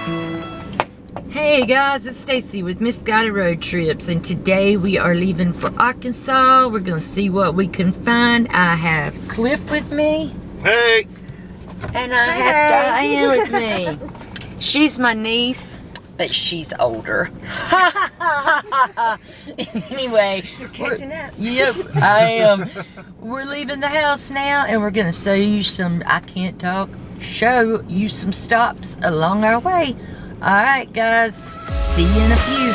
Hey guys, it's Stacy with Misguided Road Trips, and today we are leaving for Arkansas. We're going to see what we can find. I have Cliff with me. Hey! And I have Diane with me. She's my niece, but she's older. Anyway. You're catching up. Yep, I am. We're leaving the house now, and we're going to show you some stops along our way. Alright guys, see you in a few.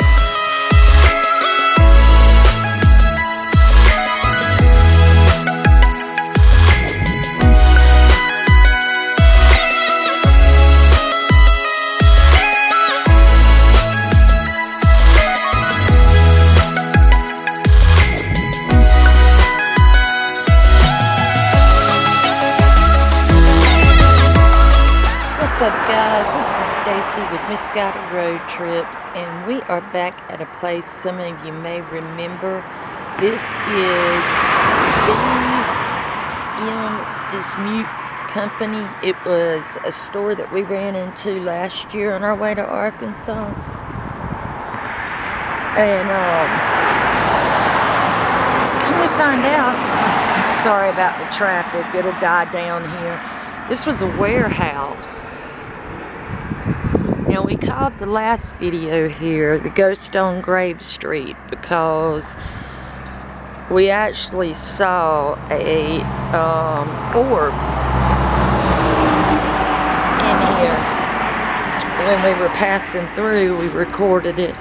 What's up guys, this is Stacy with Misguided Road Trips, and we are back at a place some of you may remember. This is D.M. Dismute Company. It was a store that we ran into last year on our way to Arkansas. And come to find out, sorry about the traffic, it'll die down here. This was a warehouse. Now, we called the last video here the Ghost on Grave Street because we actually saw a orb in here. When we were passing through, we recorded it,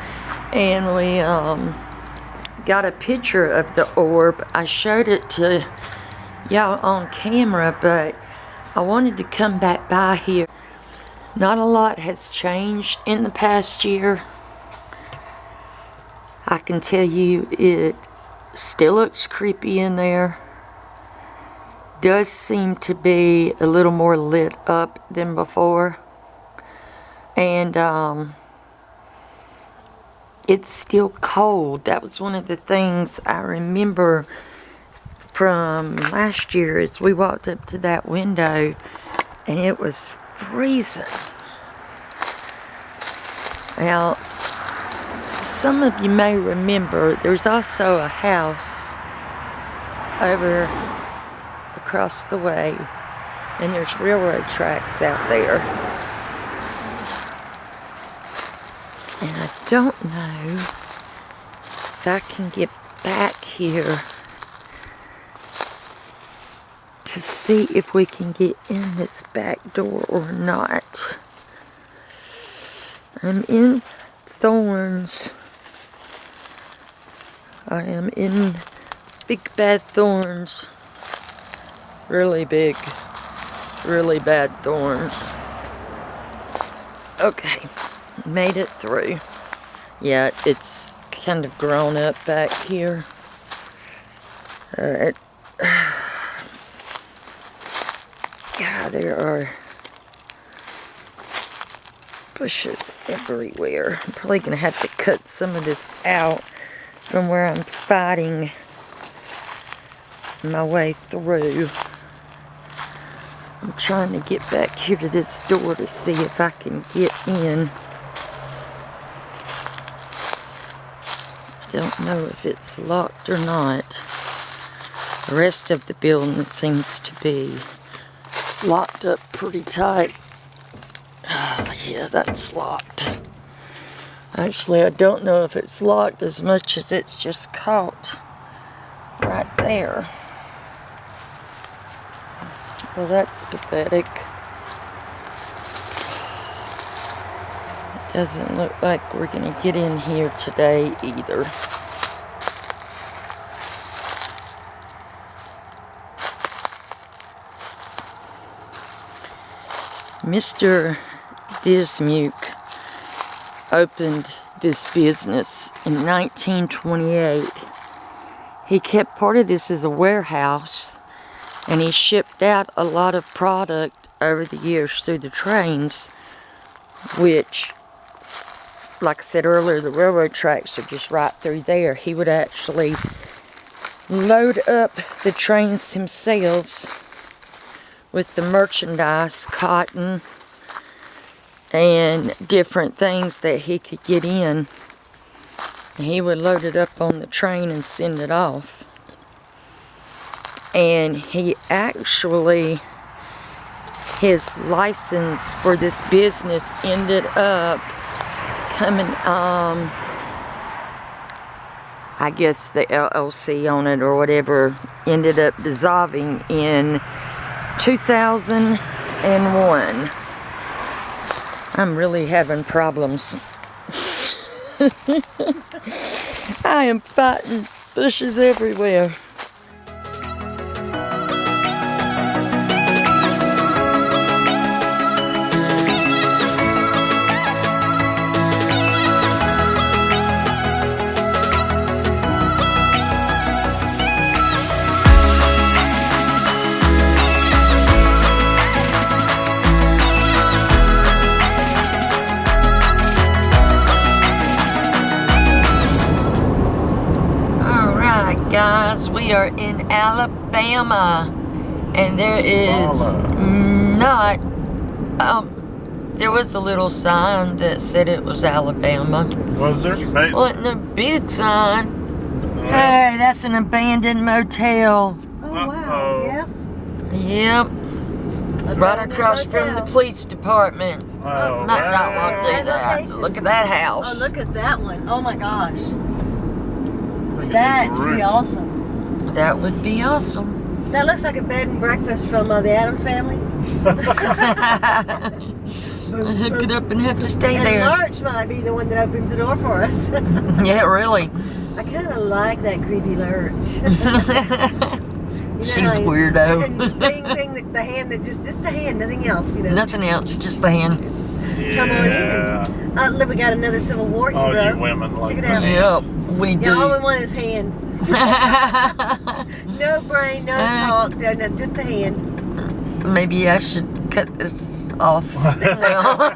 and we got a picture of the orb. I showed it to y'all on camera, but I wanted to come back by here. Not a lot has changed in the past year. I can tell you it still looks creepy in there. Does seem to be a little more lit up than before. And it's still cold. That was one of the things I remember from last year as we walked up to that window and it was freezing. Now, some of you may remember there's also a house over across the way, and there's railroad tracks out there. And I don't know if I can get back here to see if we can get in this back door or not. I'm in thorns. I am in big bad thorns. Really big, really bad thorns. Okay, made it through. Yeah, it's kind of grown up back here. Alright. Yeah, there are bushes everywhere. I'm probably going to have to cut some of this out from where I'm fighting my way through. I'm trying to get back here to this door to see if I can get in. I don't know if it's locked or not. The rest of the building seems to be locked up pretty tight. Yeah, that's locked. Actually, I don't know if it's locked as much as it's just caught right there. Well, that's pathetic. It doesn't look like we're going to get in here today either. Mr. Dismute opened this business in 1928. He kept part of this as a warehouse, and he shipped out a lot of product over the years through the trains, which, like I said earlier, the railroad tracks are just right through there. He would actually load up the trains himself with the merchandise, cotton, and different things that he could get in. He would load it up on the train and send it off. And he actually, his license for this business ended up coming, I guess the LLC on it or whatever ended up dissolving in 2001. I'm really having problems. I am fighting bushes everywhere. Guys, we are in Alabama, and there is not, there was a little sign that said it was Alabama. Was there? Wasn't a big sign. Hey, that's an abandoned motel. Oh, wow. Yep. Right across from the police department. Oh, Might not want to do that. Look at that house. Oh, look at that one. Oh my gosh. That's pretty awesome. That would be awesome. That looks like a bed and breakfast from the Addams Family. Hook it up and have to stay And there. Lurch might be the one that opens the door for us. Yeah, really. I kind of like that creepy Lurch. She's weirdo. And thing, the hand that just the hand, nothing else, you know. Nothing else, just the hand. Come on in. Look, we got another Civil War hero. Oh, you women like Check it out. Yep, we do. Yeah, all we want is hand. No brain, no talk, no, just a hand. Maybe I should cut this off now.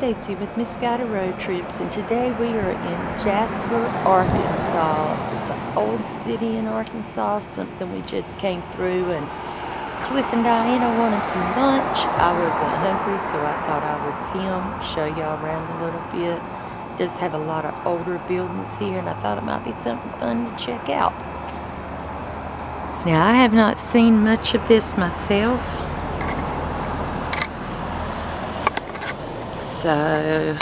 Stacy with Misguided Road Trips, and today we are in Jasper, Arkansas. It's an old city in Arkansas, something we just came through, and Cliff and Diana wanted some lunch. I wasn't hungry, so I thought I would film, show y'all around a little bit. It does have a lot of older buildings here, and I thought it might be something fun to check out. Now, I have not seen much of this myself. So,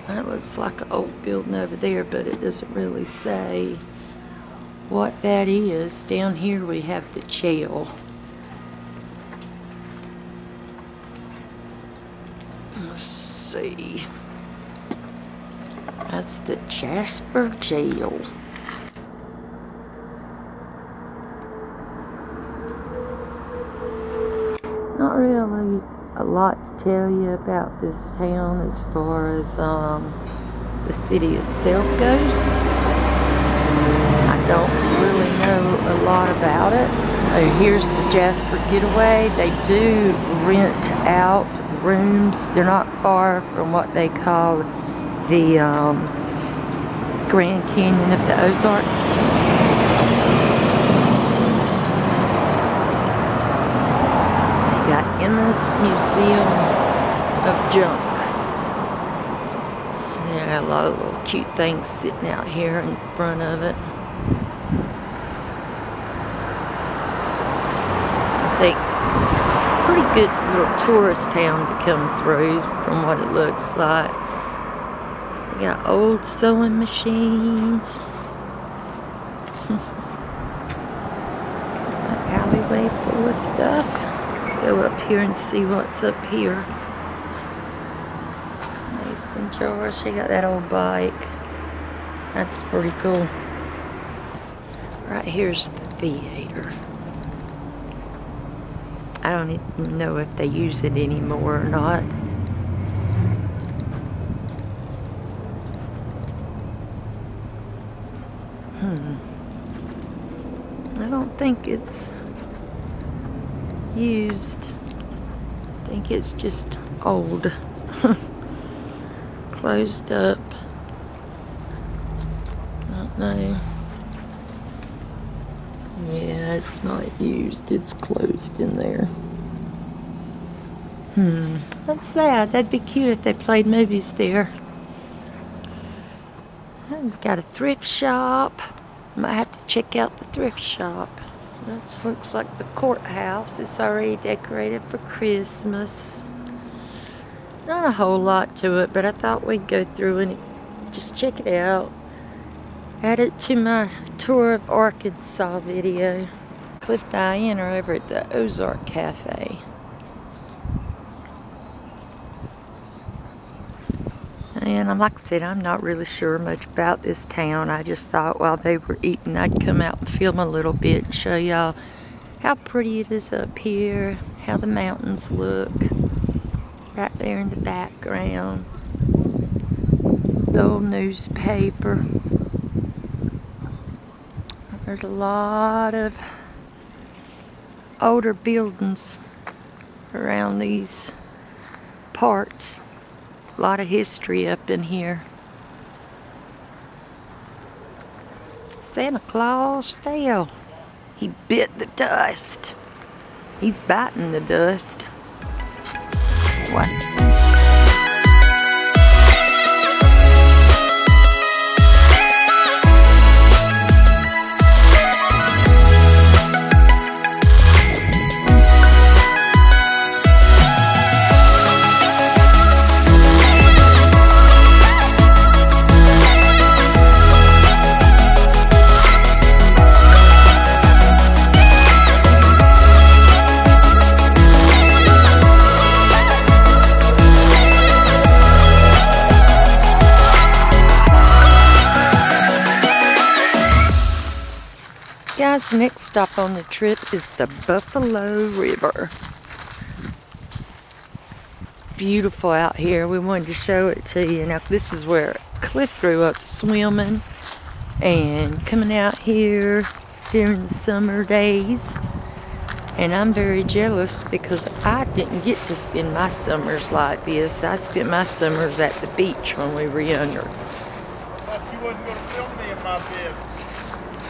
that looks like an old building over there, but it doesn't really say what that is. Down here we have the jail. Let's see. That's the Jasper jail. Not really a lot to tell you about this town as far as the city itself goes. I don't really know a lot about it. Oh, here's the Jasper Getaway. They do rent out rooms. They're not far from what they call the Grand Canyon of the Ozarks. They got Emma's Museum of Junk. There are a lot of little cute things sitting out here in front of it. I think pretty good little tourist town to come through from what it looks like. They got old sewing machines. An alleyway full of stuff. Go up here and see what's up here. Mason jars. She got that old bike. That's pretty cool. Right here's the theater. I don't even know if they use it anymore or not. I don't think it's used. I think it's just old. Closed up. I don't know. Yeah, it's not used. It's closed in there. That's sad. That'd be cute if they played movies there. I've got a thrift shop. Might have to check out the thrift shop. That looks like the courthouse. It's already decorated for Christmas. Not a whole lot to it, but I thought we'd go through and just check it out. Add it to my tour of Arkansas video. Cliff Diane are over at the Ozark Cafe. And like I said, I'm not really sure much about this town. I just thought while they were eating, I'd come out and film a little bit and show y'all how pretty it is up here, how the mountains look right there in the background. The old newspaper. There's a lot of older buildings around these parts. A lot of history up in here. Santa Claus fell. He bit the dust. He's biting the dust. What? Guys, the next stop on the trip is the Buffalo River. Beautiful out here. We wanted to show it to you. Now, this is where Cliff grew up swimming and coming out here during the summer days. And I'm very jealous because I didn't get to spend my summers like this. I spent my summers at the beach when we were younger. I thought you wasn't going to film me in my bibs.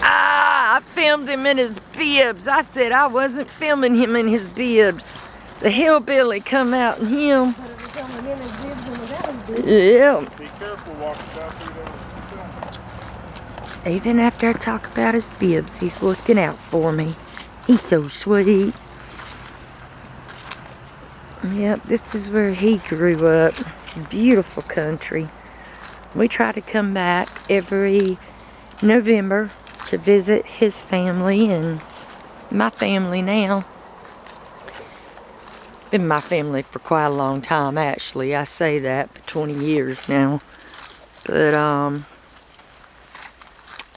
I filmed him in his bibs. I said I wasn't filming him in his bibs. The hillbilly come out in him. Yeah. Be careful walking down through there. Even after I talk about his bibs, he's looking out for me. He's so sweet. Yep, this is where he grew up. Beautiful country. We try to come back every November to visit his family and my family now. Been my family for quite a long time, actually. I say that for 20 years now. But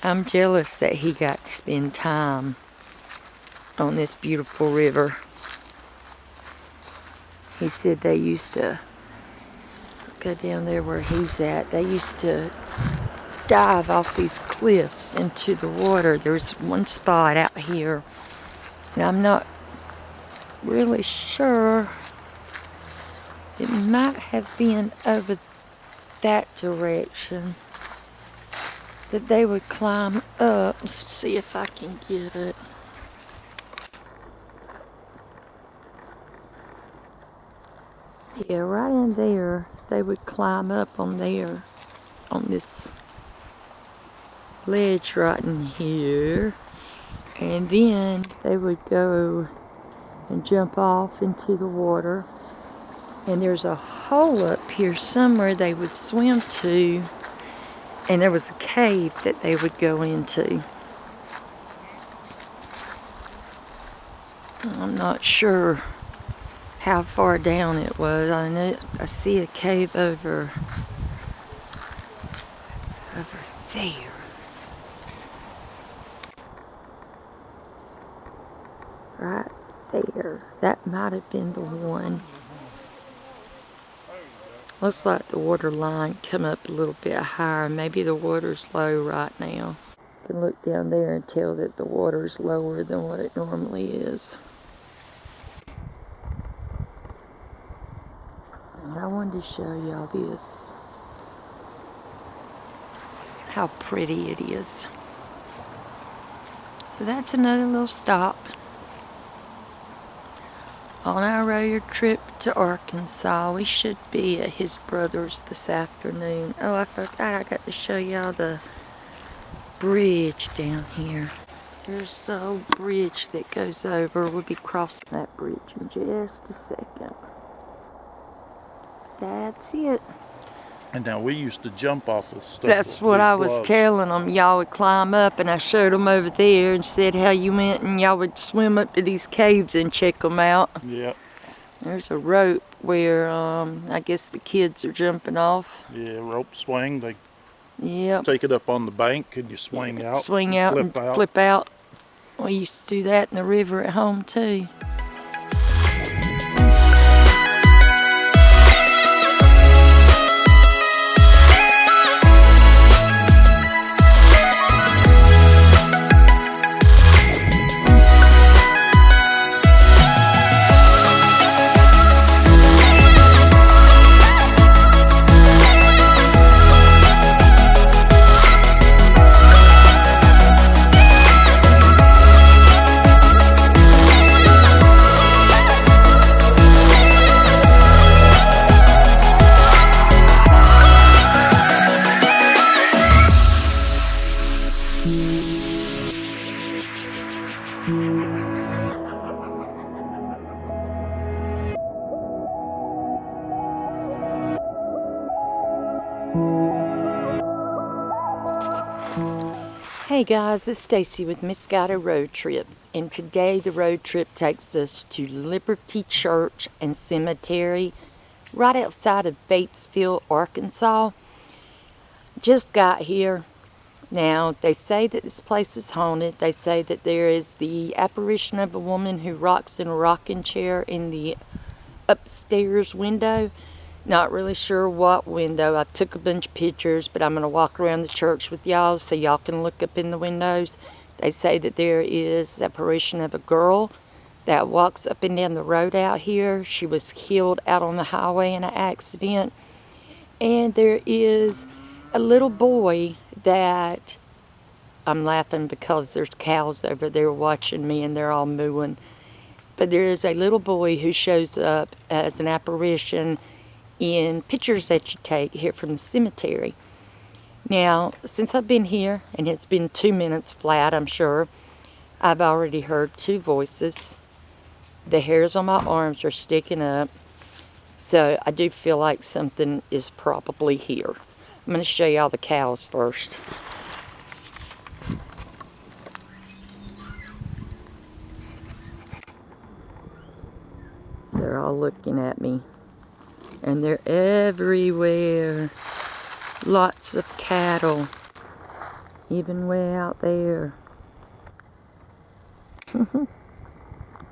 I'm jealous that he got to spend time on this beautiful river. He said they used to go down there where he's at. They used to dive off these cliffs into the water. There's one spot out here, and I'm not really sure. It might have been over that direction that they would climb up. Let's see if I can get it. Yeah, right in there, they would climb up on there, on this ledge right in here, and then they would go and jump off into the water, and there's a hole up here somewhere they would swim to, and there was a cave that they would go into. I'm not sure how far down it was. I know I see a cave over there. Right there. That might have been the one. Looks like the water line come up a little bit higher. Maybe the water's low right now. You can look down there and tell that the water's lower than what it normally is. And I wanted to show y'all this. How pretty it is. So that's another little stop on our road trip to Arkansas. We should be at his brother's this afternoon. Oh, I forgot I got to show y'all the bridge down here. There's the old bridge that goes over. We'll be crossing that bridge in just a second. That's it. And now we used to jump off of stuff. That's what I was bluffs. telling them. Y'all would climb up, and I showed them over there and said how you went, and y'all would swim up to these caves and check them out. Yep. There's a rope where I guess the kids are jumping off. Yeah, rope swing. They Yep. take it up on the bank and you swing out. Swing out and flip out. We used to do that in the river at home too. Hey guys, it's Stacy with Misguided Road Trips, and today the road trip takes us to Liberty Church and Cemetery right outside of Batesville, Arkansas. Just got here. Now, they say that this place is haunted. They say that there is the apparition of a woman who rocks in a rocking chair in the upstairs window. Not really sure what window. I took a bunch of pictures, but I'm going to walk around the church with y'all so y'all can look up in the windows. They say that there is the apparition of a girl that walks up and down the road out here. She was killed out on the highway in an accident. And there is a little boy that, I'm laughing because there's cows over there watching me and they're all mooing. But there is a little boy who shows up as an apparition in pictures that you take here from the cemetery. Now, since I've been here, and it's been 2 minutes flat, I'm sure, I've already heard 2 voices. The hairs on my arms are sticking up, so I do feel like something is probably here. I'm going to show y'all the cows first. They're all looking at me. And they're everywhere. Lots of cattle. Even way out there.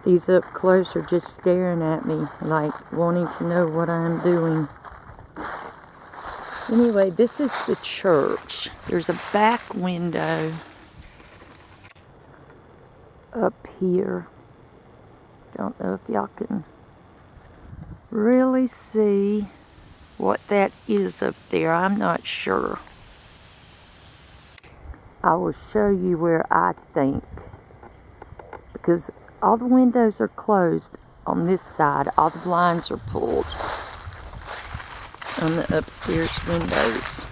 These up close are just staring at me, like wanting to know what I'm doing. Anyway, this is the church. There's a back window up here. Don't know if y'all can really see what that is up there. I'm not sure. I will show you where I think, because all the windows are closed on this side. All the blinds are pulled on the upstairs windows.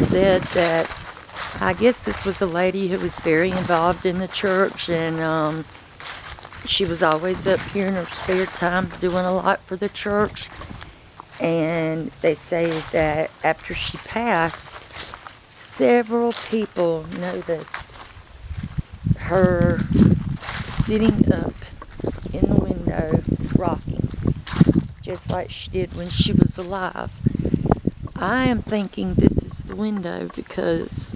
Said that, I guess this was a lady who was very involved in the church, and she was always up here in her spare time doing a lot for the church. And they say that after she passed, several people noticed her sitting up in the window rocking, just like she did when she was alive. I am thinking this is the window because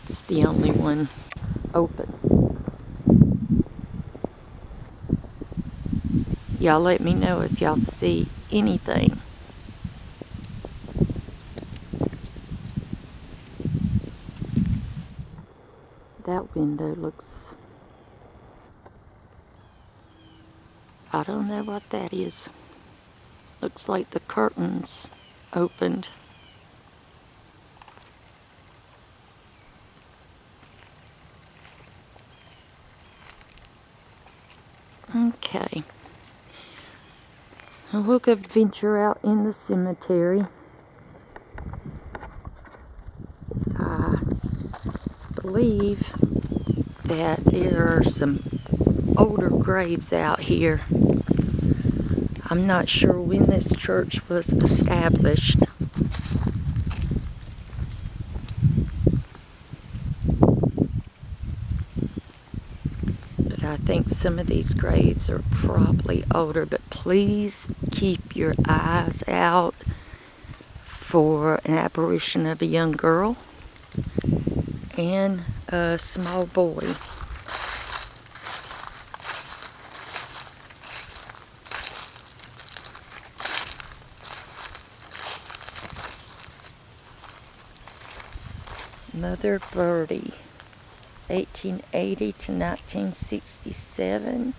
it's the only one open. Y'all let me know if y'all see anything. That window looks, I don't know what that is. Looks like the curtains opened. Okay. We'll go venture out in the cemetery. I believe that there are some older graves out here. I'm not sure when this church was established. But I think some of these graves are probably older, but please keep your eyes out for an apparition of a young girl and a small boy. Mother Birdie, 1880 to 1967.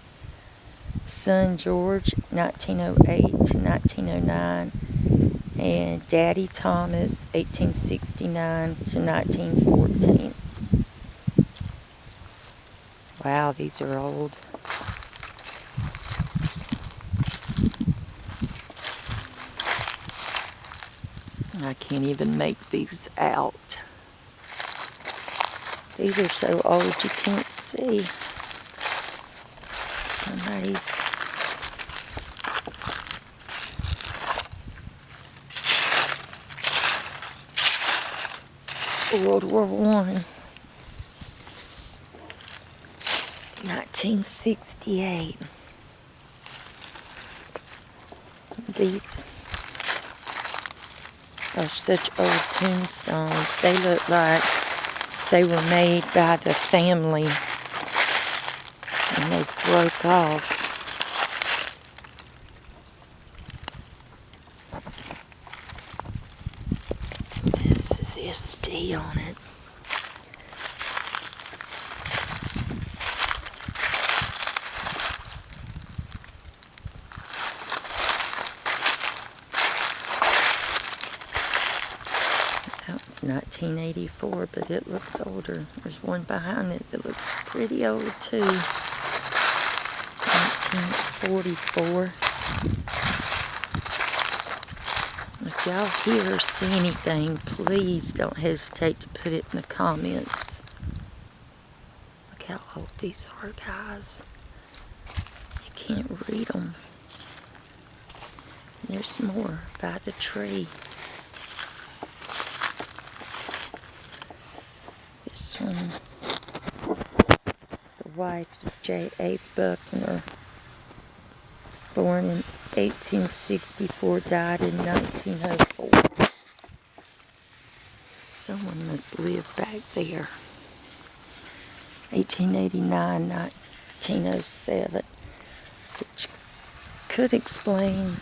Son George, 1908 to 1909. And Daddy Thomas, 1869 to 1914. Wow, these are old. I can't even make these out. These are so old you can't see. Somebody's World War I. 1968. These are such old tombstones. They look like they were made by the family and they've broke off. This is SD on it. That was 1984, but it looks older. There's one behind it that looks pretty old too. 1944. If y'all hear or see anything, please don't hesitate to put it in the comments. Look how old these are, guys. You can't read them. And there's more by the tree. This one, the wife of J.A. Buckner, born in 1864, died in 1904. Someone must live back there. 1889, 1907, which could explain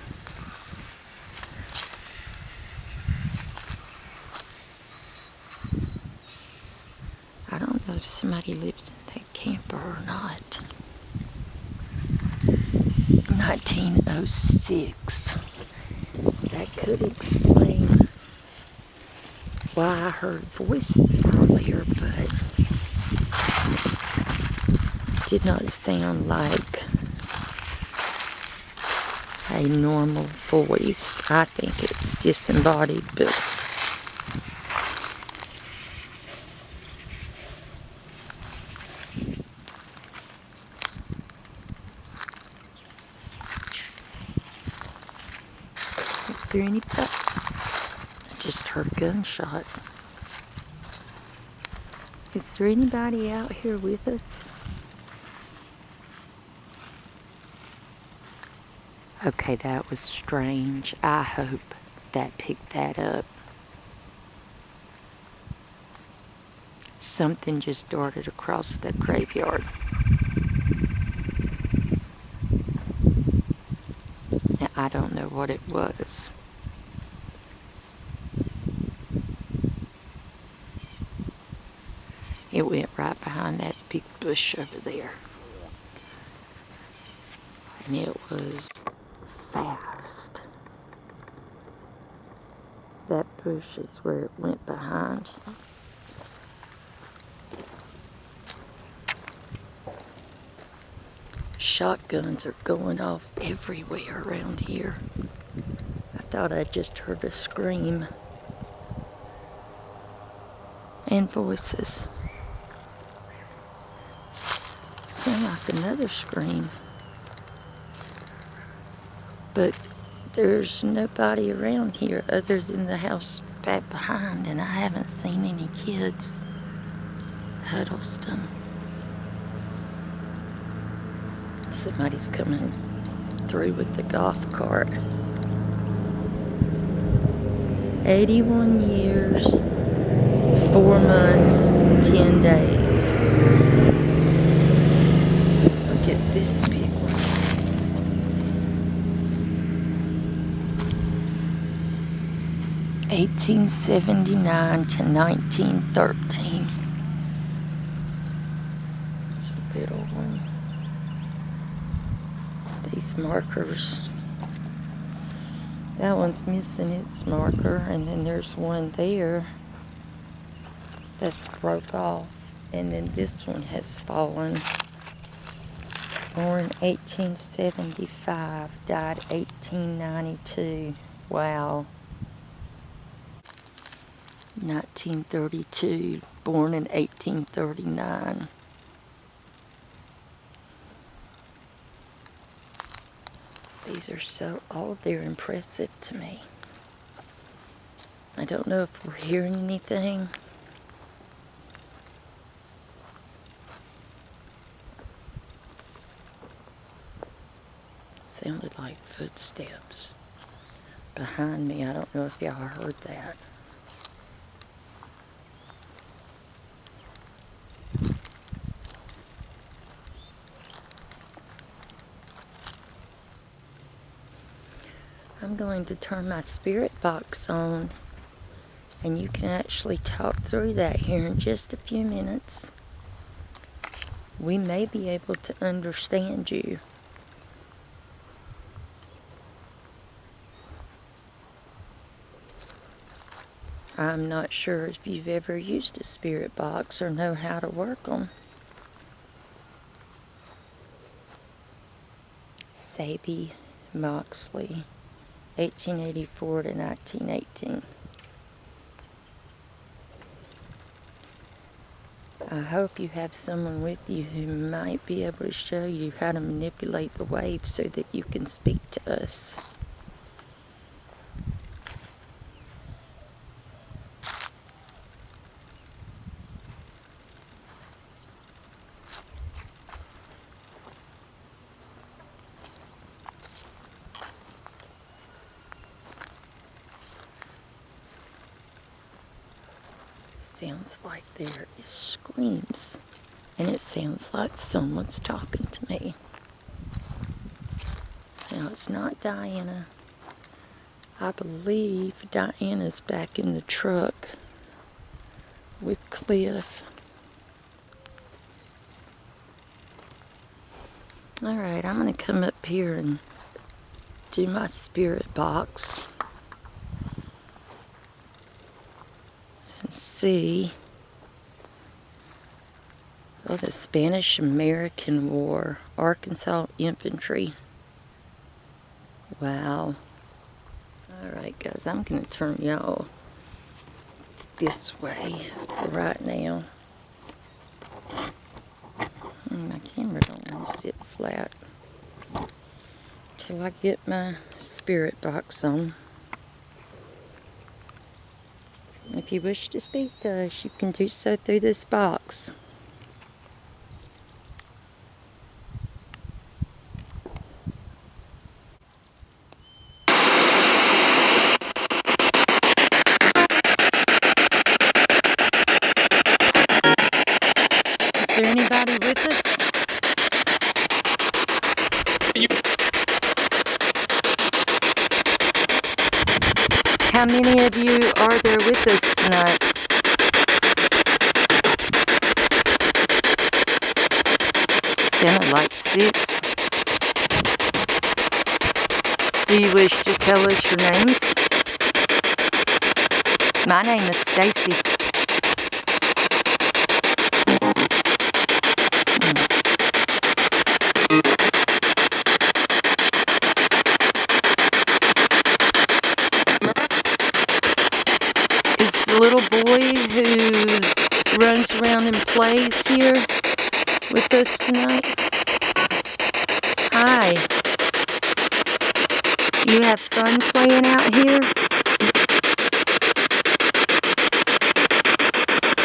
I don't know if somebody lives in that camper or not. 1906. That could explain why I heard voices earlier, but it did not sound like a normal voice. I think it's disembodied, but is there anybody? I just heard a gunshot. Is there anybody out here with us? Okay, that was strange. I hope that picked that up. Something just darted across the graveyard. Now, I don't know what it was. It went right behind that big bush over there. And it was fast. That bush is where it went behind. Shotguns are going off everywhere around here. I thought I just heard a scream. And voices. Sound like another scream. But there's nobody around here other than the house back behind, and I haven't seen any kids. Huddleston. Somebody's coming through with the golf cart. 81 years, 4 months, 10 days. Look at this big one. (1879 to 1913). It's a little one. These markers. That one's missing its marker, and then there's one there that's broke off, and then this one has fallen. Born 1875, died 1892. Wow. 1932, born in 1839. These are so old, they're impressive to me. I don't know if we're hearing anything. Sounded like footsteps behind me. I don't know if y'all heard that. I'm going to turn my spirit box on, and you can actually talk through that here in just a few minutes. We may be able to understand you. I'm not sure if you've ever used a spirit box or know how to work them. Saby Moxley, 1884 to 1918. I hope you have someone with you who might be able to show you how to manipulate the waves so that you can speak to us. Sounds like there is screams, and it sounds like someone's talking to me. Now it's not Diana. I believe Diana's back in the truck with Cliff. Alright, I'm going to come up here and do my spirit box and see. Oh, the Spanish-American War, Arkansas Infantry. Wow. Alright guys, I'm going to turn y'all this way for right now. My camera don't want to sit flat till I get my spirit box on. If you wish to speak to us, you can do so through this box. Is there anybody with us? How many of you are there with us tonight? Sounded like 6. Do you wish to tell us your names? My name is Stacy. Is the little boy who runs around and plays here with us tonight? Hi. You have fun playing out here?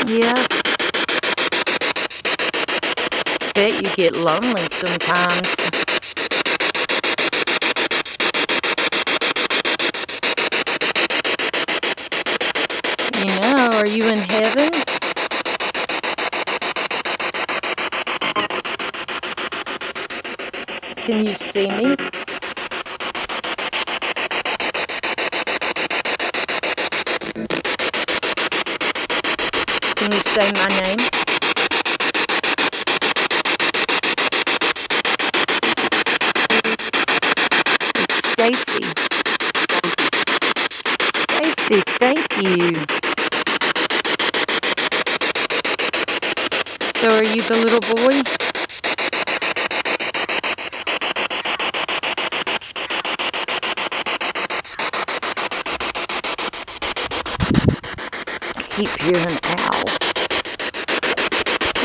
Yeah. Bet you get lonely sometimes. You know, are you in heaven? Can you see me? Can you say my name? It's Stacy. Stacy, thank you. So are you the little boy? I keep hearing owl.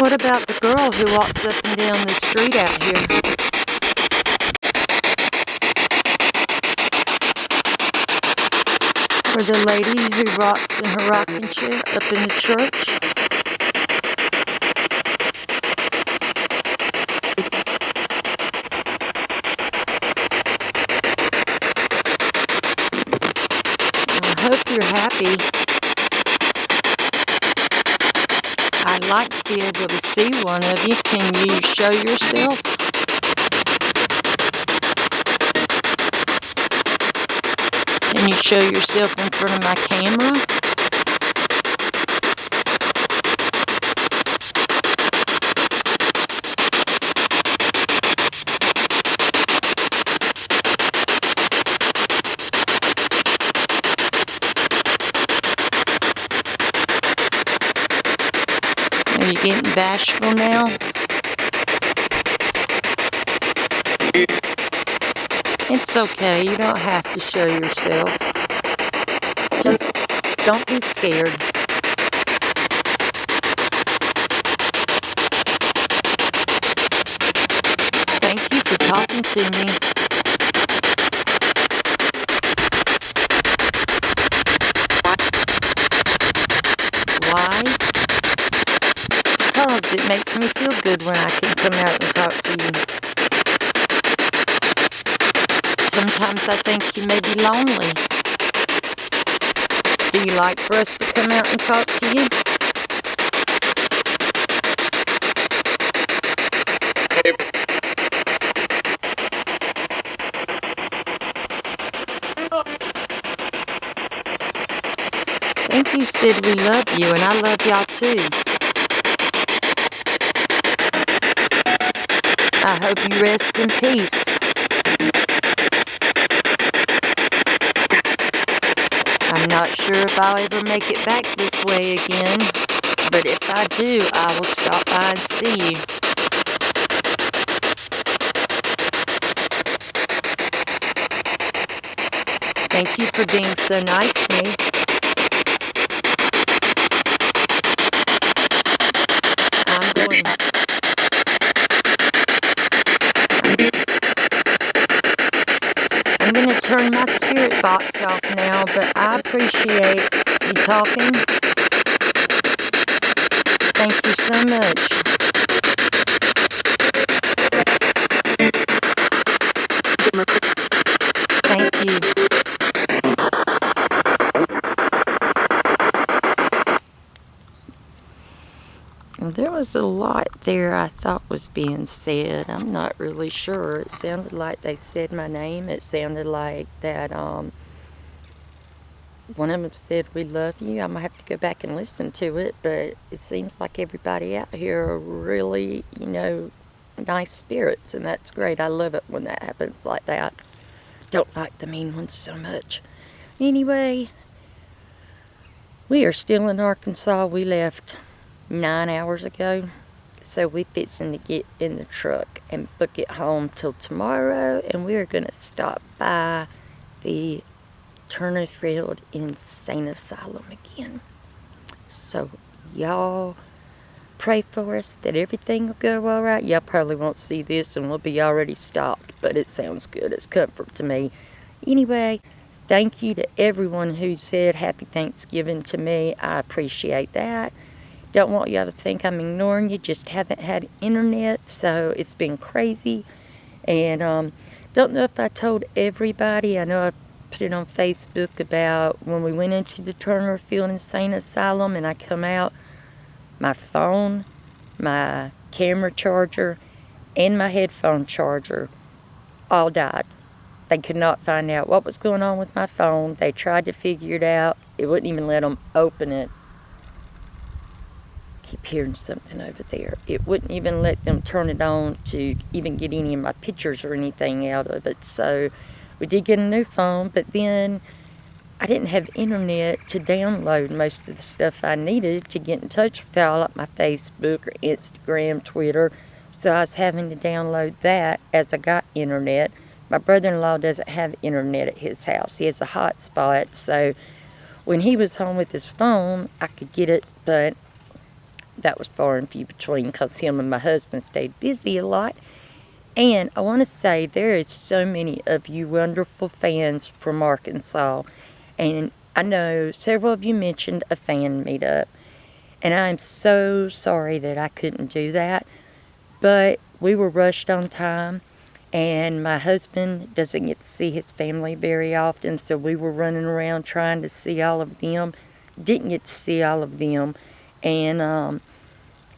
What about the girl who walks up and down the street out here? Or the lady who rocks in her rocking chair up in the church? I hope you're happy. I'd like to be able to see one of you. Can you show yourself? Can you show yourself in front of my camera? Are you getting bashful now? It's okay, you don't have to show yourself. Just don't be scared. Thank you for talking to me. Why? Because it makes me feel good when I can come out and talk to you. Sometimes I think you may be lonely. Do you like for us to come out and talk to you? said we love you, and I love y'all too. I hope you rest in peace. I'm not sure if I'll ever make it back this way again, but if I do, I will stop by and see you. Thank you for being so nice to me. I'm going to turn my spirit box off now, but I appreciate you talking. Thank you so much. Thank you. Well, there was a lot there I thought was being said. I'm not really sure. It sounded like they said my name. It sounded like that one of them said, we love you. I'm going to have to go back and listen to it, but it seems like everybody out here are really, you know, nice spirits, and that's great. I love it when that happens like that. Don't like the mean ones so much. Anyway, we are still in Arkansas. We left 9 hours ago, so we fixing to get in the truck and book it home till tomorrow, and we're gonna stop by the Turnerfield Insane Asylum again. So y'all pray for us that everything will go all right. Y'all probably won't see this and we'll be already stopped, but it sounds good. It's comfort to me. Anyway, thank you to everyone who said happy Thanksgiving to me. I appreciate that. Don't want y'all to think I'm ignoring you, just haven't had internet, so it's been crazy. And don't know if I told everybody. I know I put it on Facebook about when we went into the Turnerfield Insane Asylum and I come out, my phone, my camera charger, and my headphone charger all died. They could not find out what was going on with my phone. They tried to figure it out. It wouldn't even let them open it. Keep hearing something over there. It wouldn't even let them turn it on to even get any of my pictures or anything out of it. So we did get a new phone, but then I didn't have internet to download most of the stuff I needed to get in touch with y'all, like my Facebook or Instagram, Twitter. So I was having to download that as I got internet. My brother-in-law doesn't have internet at his house. He has a hotspot, so when he was home with his phone, I could get it, but that was far and few between because him and my husband stayed busy a lot. And I want to say there is so many of you wonderful fans from Arkansas. And I know several of you mentioned a fan meetup. And I'm so sorry that I couldn't do that. But we were rushed on time. And my husband doesn't get to see his family very often. So we were running around trying to see all of them. Didn't get to see all of them. And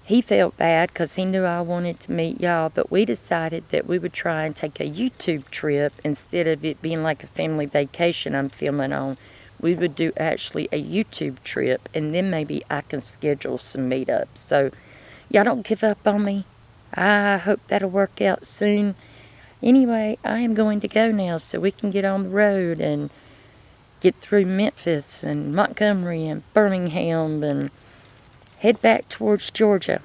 he felt bad because he knew I wanted to meet y'all, but we decided that we would try and take a YouTube trip instead of it being like a family vacation I'm filming on. We would do actually a YouTube trip, and then maybe I can schedule some meetups. So y'all don't give up on me. I hope that'll work out soon. Anyway, I am going to go now so we can get on the road and get through Memphis and Montgomery and Birmingham and head back towards Georgia.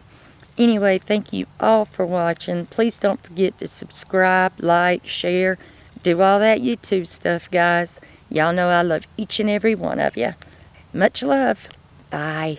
Anyway, thank you all for watching. Please don't forget to subscribe, like, share, do all that YouTube stuff, guys. Y'all know I love each and every one of you. Much love. Bye.